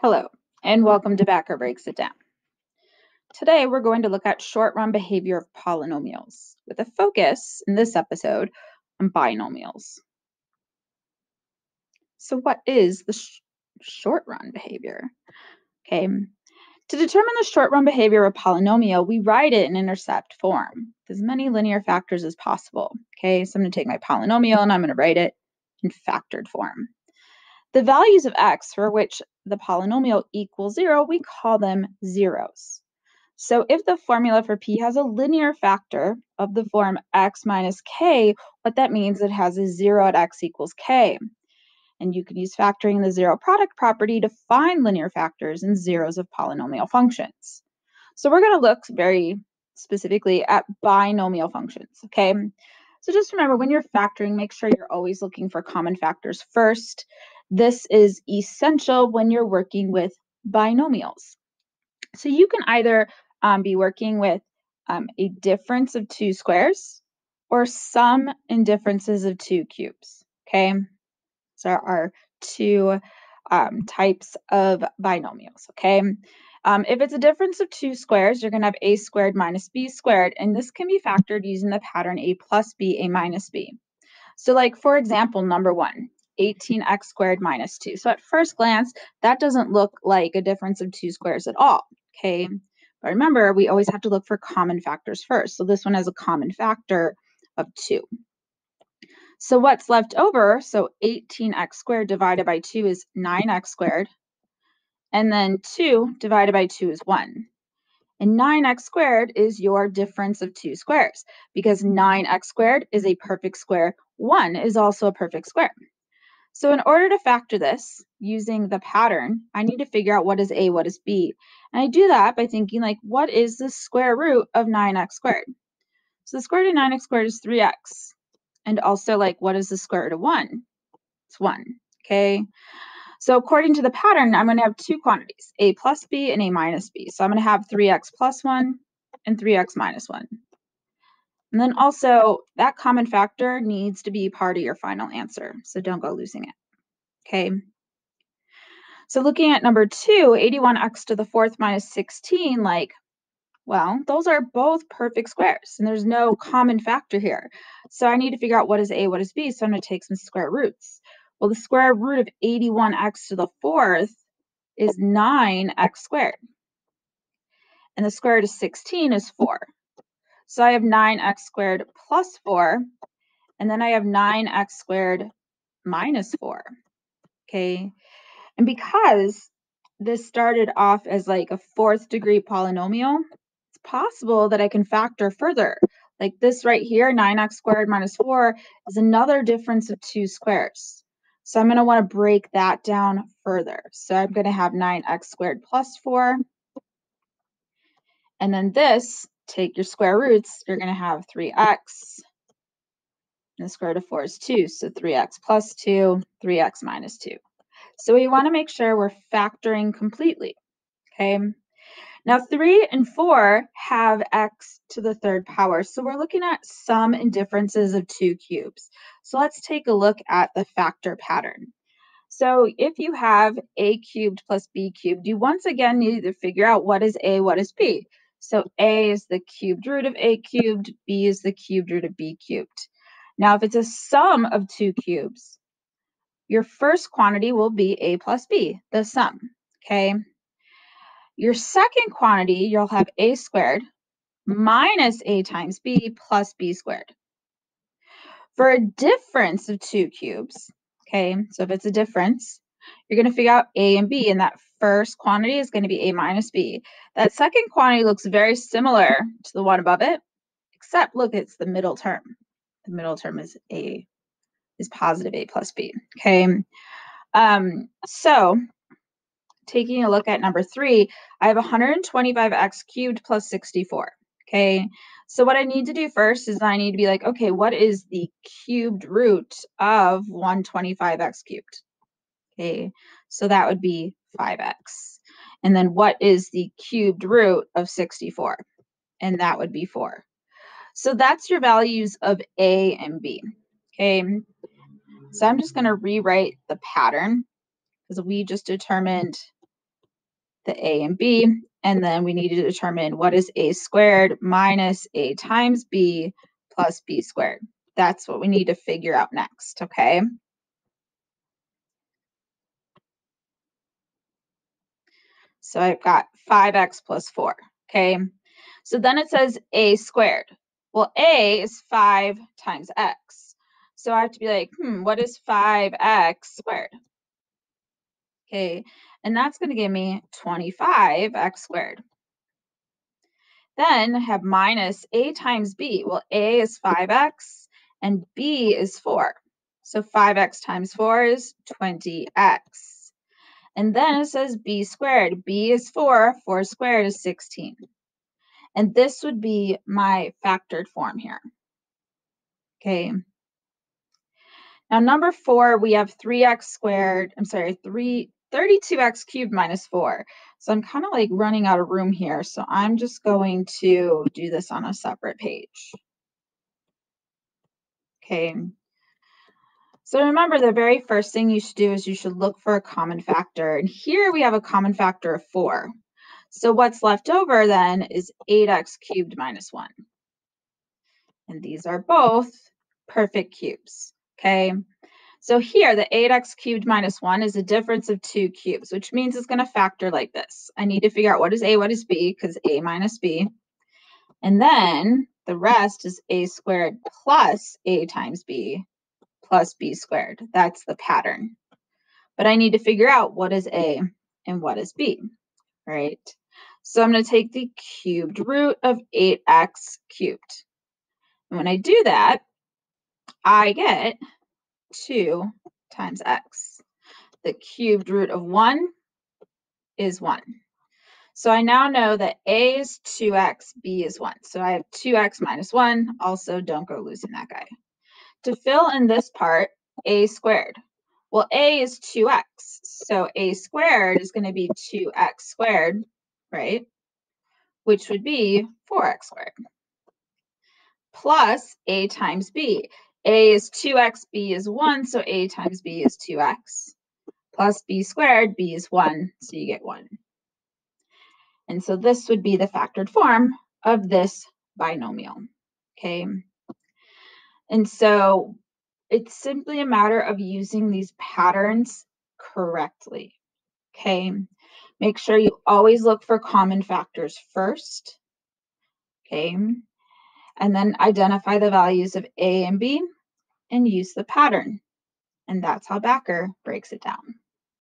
Hello, and welcome to Backer Breaks It Down. Today, we're going to look at short-run behavior of polynomials, with a focus in this episode on binomials. So what is the short-run behavior? Okay, to determine the short-run behavior of a polynomial, we write it in intercept form, with as many linear factors as possible. Okay, so I'm going to take my polynomial and I'm going to write it in factored form. The values of x for which the polynomial equals 0, we call them zeros. So if the formula for p has a linear factor of the form x minus k, what that means it has a 0 at x equals k. And you can use factoring the zero product property to find linear factors and zeros of polynomial functions. So we're going to look very specifically at binomial functions, okay? So just remember, when you're factoring, make sure you're always looking for common factors first. This is essential when you're working with binomials. So you can either be working with a difference of two squares or sum and differences of two cubes, okay? So there are two types of binomials, okay? If it's a difference of two squares, you're going to have a squared minus b squared, and this can be factored using the pattern a plus b, a minus b. So like, for example, number 1, 18x squared minus 2. So at first glance, that doesn't look like a difference of two squares at all, okay? But remember, we always have to look for common factors first. So this one has a common factor of 2. So what's left over, so 18x squared divided by 2 is 9x squared. And then 2 divided by 2 is 1. And 9x squared is your difference of two squares, because 9x squared is a perfect square. 1 is also a perfect square. So in order to factor this using the pattern, I need to figure out what is a, what is b. And I do that by thinking, like, what is the square root of 9x squared? So the square root of 9x squared is 3x. And also, like, what is the square root of 1? It's 1, okay? So according to the pattern, I'm going to have two quantities, a plus b and a minus b. So I'm going to have 3x plus 1 and 3x minus 1. And then also, that common factor needs to be part of your final answer, so don't go losing it, okay? So looking at number 2, 81x to the fourth minus 16, like, well, those are both perfect squares, and there's no common factor here. So I need to figure out what is a, what is b, so I'm going to take some square roots. Well, the square root of 81x to the fourth is 9x squared. And the square root of 16 is 4. So I have 9x squared plus 4, and then I have 9x squared minus 4, okay? And because this started off as like a fourth degree polynomial, it's possible that I can factor further. Like this right here, 9x squared minus 4 is another difference of two squares. So I'm going to want to break that down further. So I'm going to have 9x squared plus 4. And then this, take your square roots, you're going to have 3x. And the square root of 4 is 2. So 3x plus 2, 3x minus 2. So we want to make sure we're factoring completely, okay? Now 3 and 4 have x to the third power. So we're looking at sum and differences of two cubes. So let's take a look at the factor pattern. So if you have a cubed plus b cubed, you once again need to figure out what is a, what is b. So a is the cubed root of a cubed, b is the cubed root of b cubed. Now if it's a sum of two cubes, your first quantity will be a plus b, the sum, okay? Your second quantity, you'll have a squared minus a times b plus b squared. For a difference of two cubes, okay, so if it's a difference, you're going to figure out a and b, and that first quantity is going to be a minus b. That second quantity looks very similar to the one above it, except look, it's the middle term. The middle term is positive a plus b, okay? So taking a look at number 3, I have 125x cubed plus 64, okay? So what I need to do first is I need to be like, okay, what is the cubed root of 125x cubed? Okay, so that would be 5x. And then what is the cubed root of 64? And that would be 4. So that's your values of a and b, okay? So I'm just going to rewrite the pattern because we just determined the a and b, and then we need to determine what is a squared minus a times b plus b squared. That's what we need to figure out next, okay? So I've got 5x plus 4, okay? So then it says a squared. Well, a is 5 times x. So I have to be like, what is 5x squared? Okay, and that's going to give me 25x squared. Then I have minus a times b. Well, a is 5x and b is 4. So 5x times 4 is 20x. And then it says b squared. B is 4. 4 squared is 16. And this would be my factored form here. Okay. Now, number 4, we have 32x cubed minus 4. So I'm kind of like running out of room here. So I'm just going to do this on a separate page. Okay. So remember, the very first thing you should do is you should look for a common factor. And here we have a common factor of 4. So what's left over then is 8x cubed minus 1. And these are both perfect cubes. Okay. So here, the 8x cubed minus 1 is a difference of 2 cubes, which means it's going to factor like this. I need to figure out what is a, what is b, because a minus b. And then the rest is a squared plus a times b plus b squared. That's the pattern. But I need to figure out what is a and what is b, right? So I'm going to take the cubed root of 8x cubed. And when I do that, I get 2 times x. The cubed root of 1 is 1. So I now know that a is 2x, b is 1. So I have 2x minus 1. Also, don't go losing that guy. To fill in this part, a squared. Well, a is 2x. So a squared is going to be 2x squared, right? Which would be 4x squared. Plus a times b. A is 2x, b is 1. So a times b is 2x. Plus b squared, b is 1, so you get 1. And so this would be the factored form of this binomial, okay? And so it's simply a matter of using these patterns correctly, okay? Make sure you always look for common factors first, okay? And then identify the values of a and b and use the pattern. And that's how Backer breaks it down.